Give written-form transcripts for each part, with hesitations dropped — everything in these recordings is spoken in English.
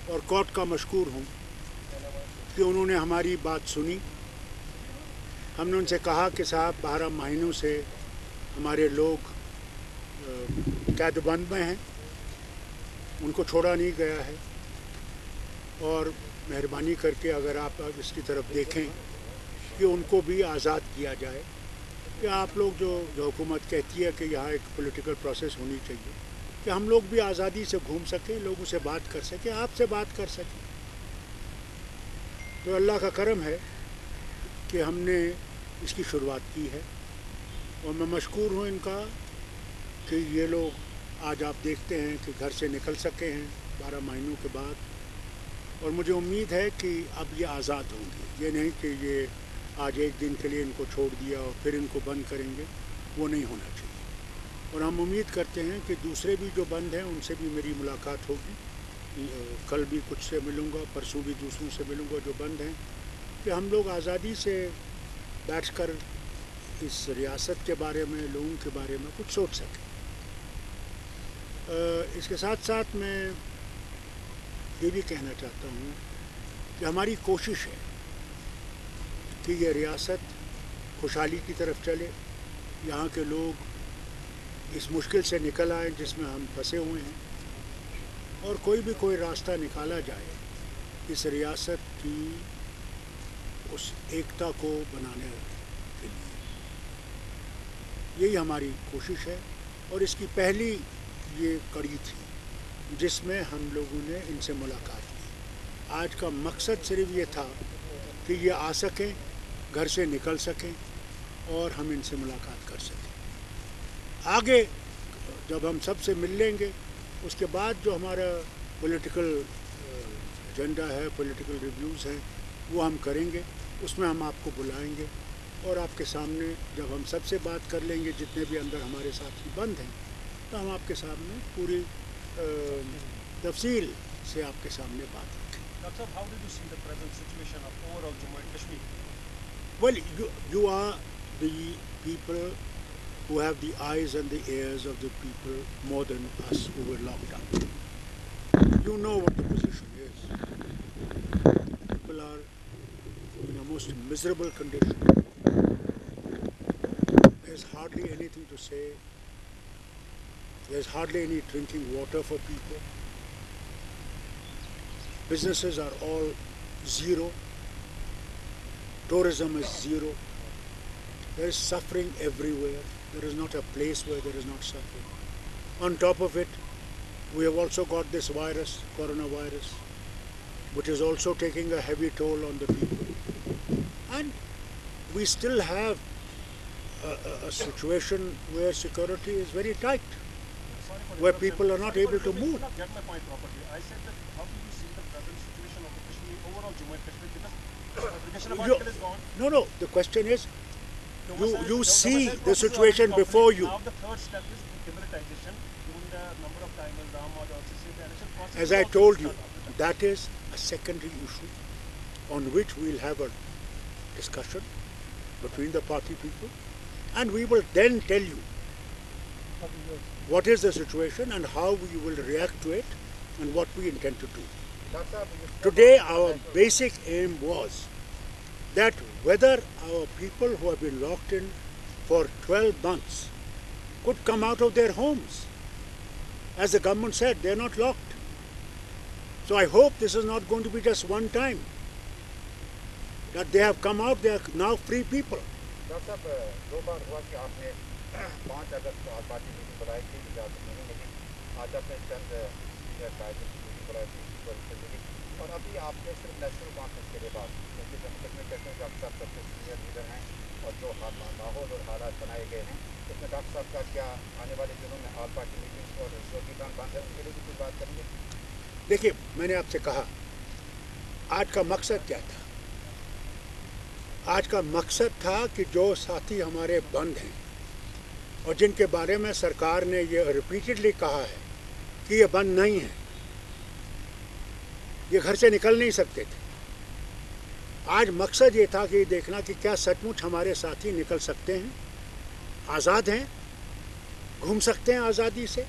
اور کورٹ کا مشکور ہوں کہ انہوں نے ہماری بات سنی. ہم نے ان سے کہا کہ صاحب 12 مہینوں سے ہمارے لوگ قید بند میں ہیں, ان کو چھوڑا نہیں گیا ہے, اور مہربانی کر کے اگر آپ اس کی طرف دیکھیں کہ ان کو بھی آزاد کیا جائے. کہ آپ لوگ جو حکومت کہتی ہے کہ یہاں ایک پولیٹیکل پروسیس ہونی چاہیے, کہ ہم لوگ بھی آزادی سے گھوم سکیں, لوگوں سے بات کر سکیں, آپ سے بات کر سکیں. تو اللہ کا کرم ہے کہ ہم نے اس کی شروعات کی ہے, اور میں مشکور ہوں ان کا کہ یہ لوگ آج آپ دیکھتے ہیں کہ گھر سے نکل سکے ہیں 12 مہینوں کے بعد. اور مجھے امید ہے کہ اب یہ آزاد ہوں گے. یہ نہیں کہ یہ آج ایک دن کے لیے ان کو چھوڑ دیا اور پھر ان کو بند کریں گے, وہ نہیں ہونا چاہیے. اور ہم امید کرتے ہیں کہ دوسرے بھی جو بند ہیں ان سے بھی میری ملاقات ہوگی. کل بھی کچھ سے ملوں گا, پرسوں بھی دوسروں سے ملوں گا جو بند ہیں, کہ ہم لوگ آزادی سے بیٹھ کر اس ریاست کے بارے میں, لوگوں کے بارے میں کچھ سوچ سکیں. اس کے ساتھ ساتھ میں یہ بھی کہنا چاہتا ہوں کہ ہماری کوشش ہے کہ یہ ریاست خوشحالی کی طرف چلے, یہاں کے لوگ اس مشکل سے نکل آئیں جس میں ہم پھنسے ہوئے ہیں, اور کوئی راستہ نکالا جائے اس ریاست کی اس ایکتا کو بنانے کے لیے. یہی ہماری کوشش ہے, اور اس کی پہلی یہ کڑی تھی جس میں ہم لوگوں نے ان سے ملاقات کی. آج کا مقصد صرف یہ تھا کہ یہ آ سکیں, گھر سے نکل سکیں, اور ہم ان سے ملاقات کر سکیں. آگے جب ہم سب سے مل لیں گے, اس کے بعد جو ہمارا پولیٹیکل ایجنڈا ہے, پولیٹیکل ریویوز ہیں, وہ ہم کریں گے. اس میں ہم آپ کو بلائیں گے, اور آپ کے سامنے جب ہم سب سے بات کر لیں گے, جتنے بھی اندر ہمارے ساتھی بند ہیں, تو ہم آپ کے سامنے پوری تفصیل سے آپ کے سامنے بات رکھیں. Dr. how did you see the present situation of overall Jammu and Kashmir? Well, you are the people who have the eyes and the ears of the people more than us who were locked up. You know what the position is. People are in a most miserable condition. There's hardly anything to say. There's hardly any drinking water for people. Businesses are all zero. Tourism is zero. There is suffering everywhere. There is not a place where there is not suffering. On top of it, we have also got this virus, coronavirus, which is also taking a heavy toll on the people. And we still have a situation where security is very tight, where people are not able to move. You cannot get my point properly. I said that how do you see the present situation of the Kashmir, overall Jammu and Kashmir, because application of article is gone. No, the question is, you see the situation before you. Now the third step is demilitarization, given the number of time and Ram also said the election process. As I told you, that is a secondary issue on which we'll have a discussion between the party people, and we will then tell you what is the situation and how we will react to it and what we intend to do. Today our basic aim was that whether our people who have been locked in for 12 months could come out of their homes. As the government said, they are not locked. So I hope this is not going to be just one time, that they have come out, they are now free people. Doctor صاحب, 2 بار ہوا کہ آپ نے 5 اگست کو آپ party meeting بلائی تھی, اجازت نہیں ملی. آج آپ نے چند سینئر قائدین کی میٹنگ بلائی تھی, اور ابھی آپ نے صرف نیشنل کانفرنس کے لیے بات کی, کیونکہ جموں کشمیر کہتے ہیں ڈاکٹر صاحب سب سے سینئر لیڈر ہیں, اور جو ماحول اور حالات بنائے گئے ہیں, اس میں ڈاکٹر صاحب کا کیا آنے والے دنوں میں آل پارٹی میٹنگ اور جو کام بند ہے ان کے لیے بھی کچھ بات کریں گے؟ دیکھیے, میں نے آپ سے کہا آج کا مقصد کیا تھا. آج کا مقصد تھا کہ جو ساتھی ہمارے بند ہیں اور جن کے بارے میں سرکار نے یہ ریپیٹڈلی کہا ہے کہ یہ بند نہیں ہیں, یہ گھر سے نکل نہیں سکتے تھے, آج مقصد یہ تھا کہ یہ دیکھنا کہ کیا سچ مچ ہمارے ساتھی نکل سکتے ہیں, آزاد ہیں, گھوم سکتے ہیں آزادی سے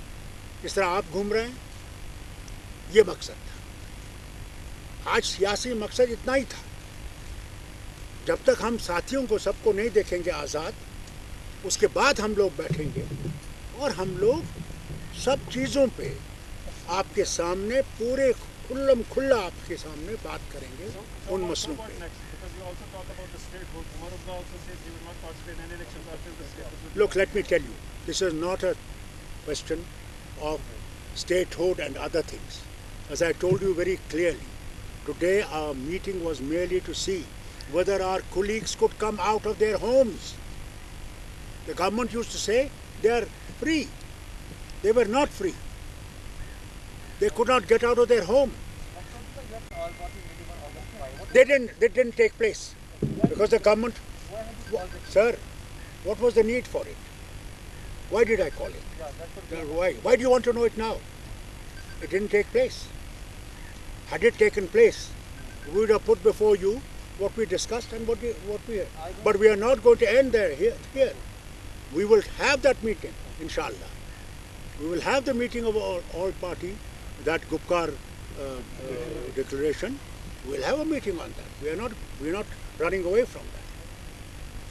جس طرح آپ گھوم رہے ہیں. یہ مقصد تھا. आज सियासी मकसद इतना ही था। जब तक हम साथियों को सबको नहीं देखेंगे आज़ाद, उसके बाद हम लोग बैठेंगे और हम लोग सब चीज़ों पे आपके सामने पूरे खुल्लम खुल्ला आपके सामने बात करेंगे उन मसलों पे। Look, let me tell you, this is not a question of statehood and other things. As I told you very clearly, today our meeting was merely to see whether our colleagues could come out of their homes. The government used to say they are free. They were not free. They could not get out of their home. They didn't take place because the government. Sir, what was the need for it? Why did I call it? Why? Why do you want to know it now? It didn't take place. Had it taken place, we would have put before you what we discussed and what we. But we are not going to end there. Here, we will have that meeting, inshallah. We will have the meeting of all party, that Gupkar declaration. We will have a meeting on that. We are not running away from that.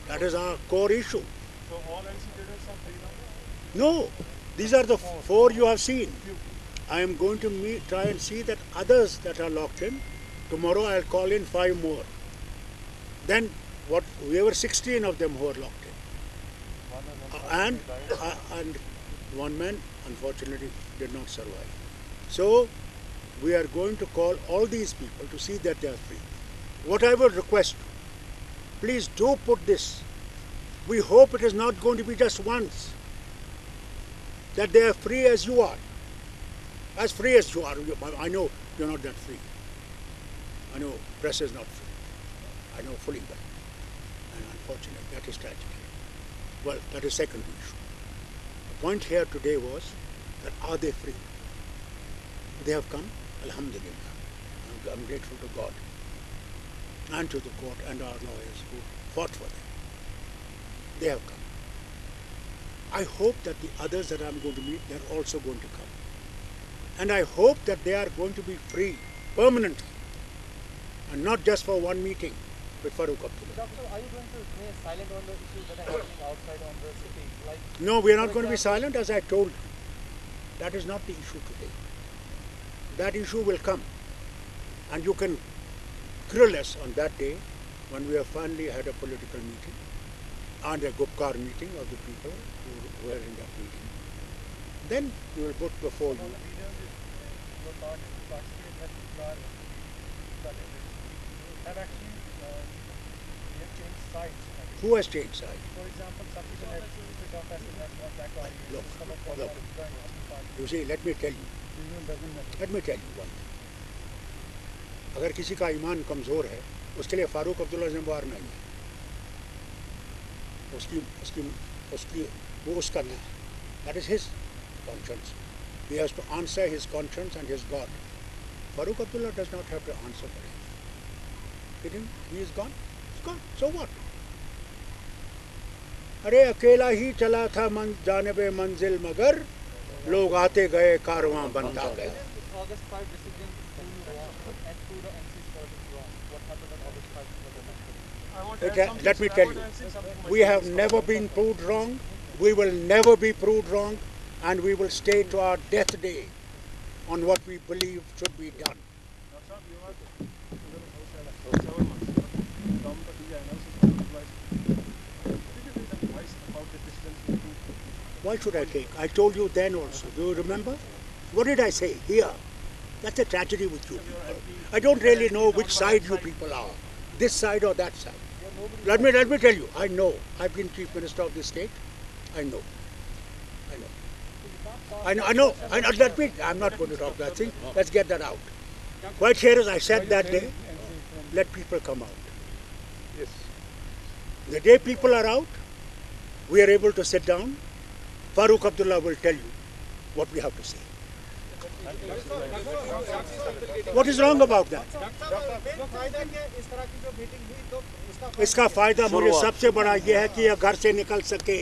That is our core issue. So all NC leaders are free now? No, these are the four you have seen. I am going to try and see that others that are locked in. Tomorrow I'll call in 5 more. Then we were 16 of them who are locked in. And one man unfortunately did not survive. So we are going to call all these people to see that they are free. What I would request, please do put this. We hope it is not going to be just once. That they are free as you are. As free as you are. I know you're not that free. I know press is not free. I know fully well. And unfortunately, that is tragedy. Well, that is secondary issue. The point here today was that are they free? They have come, alhamdulillah. I'm grateful to God and to the court and our lawyers who fought for them. They have come. I hope that the others that I'm going to meet, they're also going to come. And I hope that they are going to be free permanently and not just for one meeting with Farooq Abdullah. Doctor, are you going to remain silent on the issues that are happening outside on the city? Like, No, we are not going to be silent, as I told you. That is not the issue today. That issue will come. And you can grill us on that day when we have finally had a political meeting and a Gupkar meeting of the people who were in that meeting. Then we will put before you. your participate at Gupkar have actually they have changed sides. Who has changed side? For example, some people have split off as a national attack audience. Look, Some of them look. have joined National Party. You see, let me tell you one thing. अगर किसी का ईमान कमज़ोर है, उसके लिए फारूक अब्दुल्ला ज़िम्मेवार नहीं है. वो उसका नहीं. That is his conscience. He has to answer his conscience and his God. Farooq Abdullah does not have to answer for him. He is gone. He's gone. So what? अरे अकेला ही चला था जानिबे मंजिल मगर लोग आते गए कारवां बनता गया. August 5 decision and to the NC's politics wrong. What happened on August 5 I want to add something, Let me sir. I tell want you, to add something we have never been proved wrong. We will never be proved wrong, and we will stay to our death day on what we believe should be done. Why should I take? I told you then also. Do you remember? What did I say? Here. That's a tragedy with you people. I don't really know which side you people are. This side or that side. Let me tell you. I know. I've been Chief Minister of this state. I know. I'm not going to talk that thing. Let's get that out. Right here, as I said that day, let people come out. Yes. The day people are out, we are able to sit down. Farooq Abdullah will tell you what we have to say. What is wrong about that? इसका फायदा मुझे सबसे बड़ा ये है कि ये घर से निकल सके.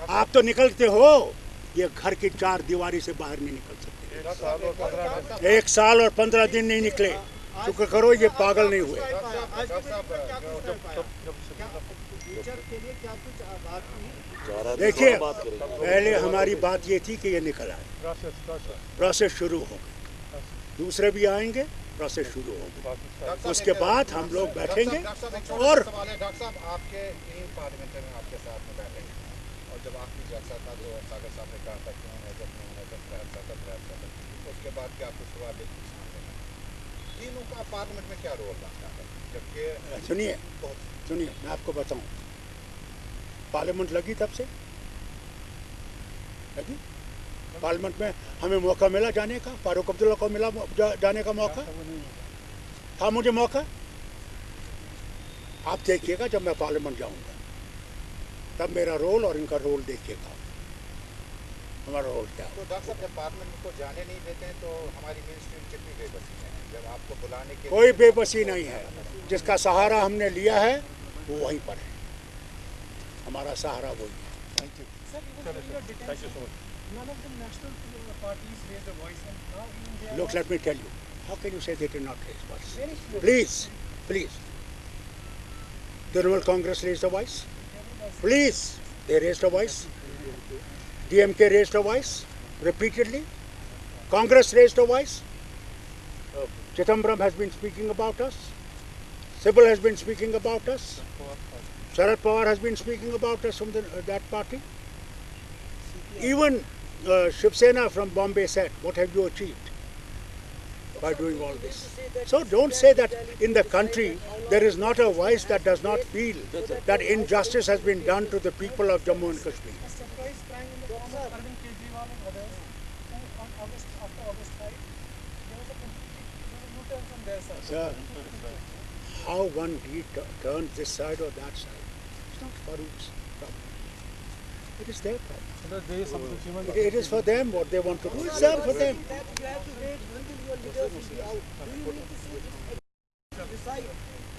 आप तो निकलते हो, ये घर की 4 दीवारी से बाहर नहीं निकल सकते. 1 साल और 15 दिन नहीं निकले। शुक्र करो ये पागल नहीं हुए। देखिए, पहले हमारी बात ये थी कि ये निकल आए, प्रोसेस शुरू हो गई, दूसरे भी आएंगे, प्रोसेस शुरू हो गई, उसके बाद हम लोग बैठेंगे और डॉक्टर साहब आपके तीन पार्लियामेंट में आपके साथ में बैठेंगे और जब आखिरी जलसा था तो सागर साहब ने कहा था कि उसके बाद क्या कुछ सवाल तीनों का पार्लियामेंट में क्या रोल रहा है? जबकि सुनिए मैं आपको बताऊं, पार्लियामेंट लगी तब से लगी। पार्लियामेंट में हमें मौका मिला जाने का, फारूक अब्दुल्ला को मिला जाने का मौका था, मुझे मौका। आप देखिएगा जब मैं पार्लियामेंट जाऊंगा तब मेरा रोल और इनका रोल देखिएगा, हमारा रोल क्या है। तो डॉक्टर साहब जब पार्लियामेंट को जाने नहीं देते हैं तो हमारी मेन स्ट्रीम कितनी बेबसी है? जब आपको बुलाने के कोई बेबसी नहीं है, जिसका सहारा हमने लिया है वो वहीं पर है, हमारा सहारा वही है। Thank you so much. None of the national parties raised a voice, and now even they are. Look, let me tell you, how can you say they did not raise voice? Please. Trinamool Congress raised a voice. Please, they raised a voice. DMK raised a voice repeatedly. Congress raised a voice. Chidambaram has been speaking about us. Sibal has been speaking about us. Sharad Pawar has been speaking about us from that party. Even Shiv Sena from Bombay said, what have you achieved by doing all this? So don't say that in the country there is not a voice that does not feel that injustice has been done to the people of Jammu and Kashmir. Surprise crying in the form of Arvind Kejriwal and others who after August 5, there was a complete U-turn from their side. Sir, how one turns this side or that side, it's not Farouk's problem. It is their problem. It is for them what they want to do. It's there for them. That you have to wait until your leaders will be out. Do you need to see this decide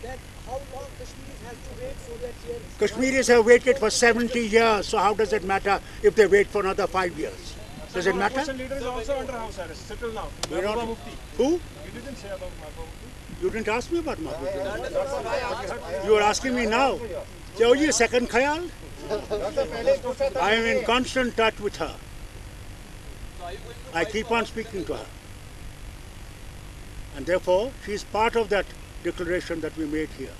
that how long Kashmiris has to wait so that their Kashmiris have waited for 70 years, so how does it matter if they wait for another 5 years? Does it matter? Opposition leader is also under house arrest. Settle now. We're not- Mahbooba Mufti. Who? You didn't say about Mahbooba Mufti. You didn't ask me about Mahbooba. You are asking me now. So ye second khayal? I am in constant touch with her. I keep on speaking to her. And therefore, she is part of that declaration that we made here.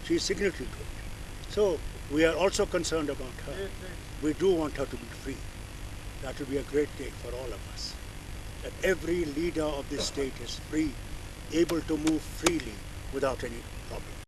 She is signatory to it. So, we are also concerned about her. We do want her to be free. That will be a great day for all of us. That every leader of this state is free, able to move freely without any problem.